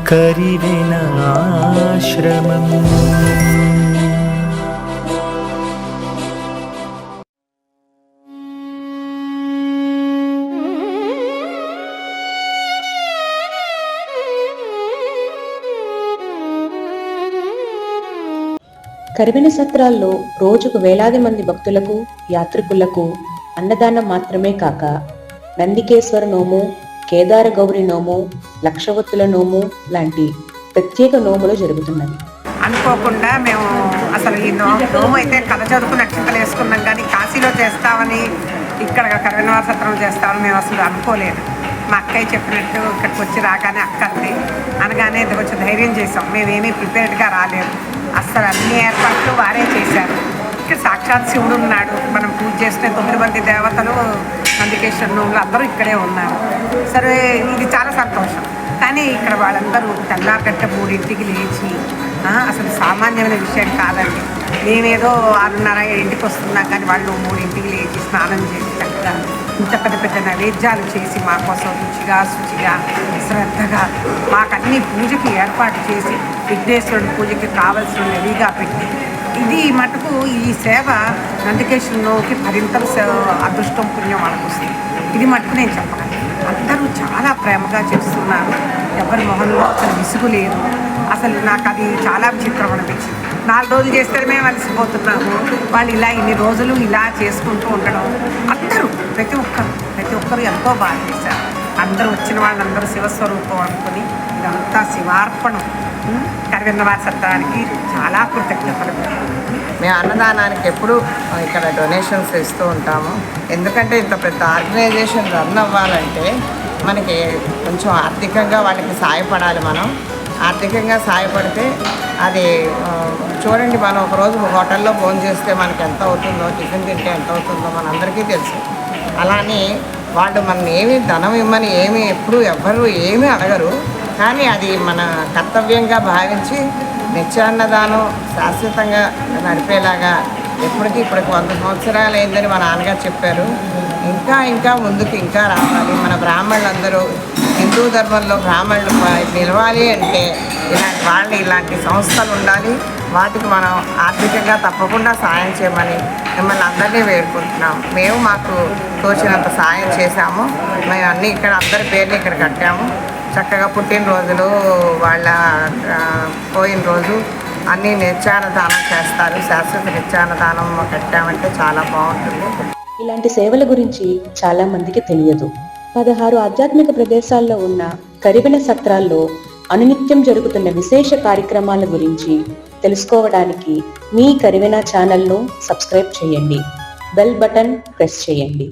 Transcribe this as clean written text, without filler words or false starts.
కరివెనాశ్రమం. కరివెన సత్రాల్లో రోజుకు వేలాది మంది భక్తులకు, యాత్రికులకు అన్నదానం మాత్రమే కాక నందికేశ్వర నోము, కేదార గౌరి నోము, లక్షవత్తుల నోము లాంటి ప్రత్యేక నోములు జరుగుతున్నవి. అనుకోకుండా మేము అసలు ఈ నోము అయితే కథ చదువుకుని నక్షత్రాలు వేసుకున్నాం, కానీ కాశీలో చేస్తామని ఇక్కడ కరివెన సత్రం చేస్తామని మేము అసలు అనుకోలేదు. మా అక్కయ్య చెప్పినట్టు ఇక్కడికి వచ్చి రాగానే అక్కంది అనగానే ఇది కొంచెం ధైర్యం చేసాం. మేమేమీ ప్రిపేర్డ్గా రాలేదు. అస్సలు అన్ని ఏర్పాట్లు వారే చేశారు. ఇక్కడ సాక్షాత్ శివుడు ఉన్నాడు. మనం పూజ చేసిన 9 మంది దేవతలు నందికేశ్వర నోములు అందరూ ఇక్కడే ఉన్నారు. సరే, ఇది చాలా సంతోషం. కానీ ఇక్కడ వాళ్ళందరూ తెల్లారగట్ట 3ంటికి లేచి, అసలు సామాన్యమైన విషయం కాదండి. మేమేదో 6:30-7ంటికి వస్తున్నాం, కానీ వాళ్ళు 3ంటికి లేచి స్నానం చేసి చక్కగా ఇంత పెద్ద పెద్ద నైవేద్యాలు చేసి మా కోసం రుచిగా శుచిగా శ్రద్ధగా మాకన్నీ పూజకి ఏర్పాటు చేసి విఘ్నేశ్వరుడి పూజకి కావలసిన నెవిగా పెట్టి, ఇది మటుకు ఈ సేవ నందికేశ్వరునికి మరింతలు అదృష్టం పుణ్యం వాళ్ళకు వస్తుంది. ఇది మటుకు నేను చెప్పగలను. అందరూ చాలా ప్రేమగా చేస్తున్నారు. ఎవరి మొహంలో అసలు విసుగు లేదు. అసలు నాకు అది చాలా విచిత్రం అనిపించింది. 4 రోజులు చేస్తే మేము అలసిపోతున్నాము, వాళ్ళు ఇలా ఇన్ని రోజులు ఇలా చేసుకుంటూ ఉండడం. అందరూ ప్రతి ఒక్కరు ఎంతో బాగా చేశారు. అందరూ వచ్చిన వాళ్ళందరూ శివస్వరూపం అనుకుని ఇదంతా శివార్పణం. కరివెన సత్రానికి చాలా కృతజ్ఞతలు. మేము అన్నదానానికి ఎప్పుడు ఇక్కడ డొనేషన్స్ ఇస్తూ ఉంటాము. ఎందుకంటే ఇంత పెద్ద ఆర్గనైజేషన్ రన్ అవ్వాలంటే మనకి కొంచెం ఆర్థికంగా వాళ్ళకి సాయపడాలి. మనం ఆర్థికంగా సాయపడితే అది చూడండి, మనం ఒకరోజు హోటల్లో భోజనం చేస్తే మనకి ఎంత అవుతుందో, టిఫిన్ తింటే ఎంత అవుతుందో మనందరికీ తెలుసు. అలానే వాళ్ళు మన ఏమి ధనం ఇమ్మని ఎప్పుడు ఎవ్వరూ ఏమీ అడగరు. కానీ అది మన కర్తవ్యంగా భావించి నిత్యాన్నదానం శాశ్వతంగా నడిపేలాగా ఇప్పటికి 100 సంవత్సరాలు అయిందని మా నాన్నగారు చెప్పారు. ఇంకా ముందుకు ఇంకా రావాలి. మన బ్రాహ్మణులందరూ హిందూ ధర్మంలో బ్రాహ్మణులు నిలవాలి అంటే ఇలాంటి సంస్థలు ఉండాలి. వాటికి మనం ఆర్థికంగా తప్పకుండా సాయం చేయమని మిమ్మల్ని అందరినీ వేడుకుంటున్నాం. మేము మాకు తోచినంత సాయం చేశాము. మేము అన్నీ ఇక్కడ అందరి పేర్లు ఇక్కడ కట్టాము. చక్కగా పుట్టినరోజులు, వాళ్ళ పోయిన రోజు అన్నీ నిత్యాన్నదానం చేస్తారు. శాశ్వత నిత్యాన్నదానం కట్టామంటే చాలా బాగుంటుంది. ఇలాంటి సేవల గురించి చాలా మందికి తెలియదు. 16 ఆధ్యాత్మిక ప్రదేశాల్లో ఉన్న కరివెన సత్రాల్లో అనునిత్యం జరుగుతున్న విశేష కార్యక్రమాల గురించి తెలుసుకోవడానికి మీ కరివెన ఛానల్ను సబ్స్క్రైబ్ చేయండి. బెల్ బటన్ ప్రెస్ చేయండి.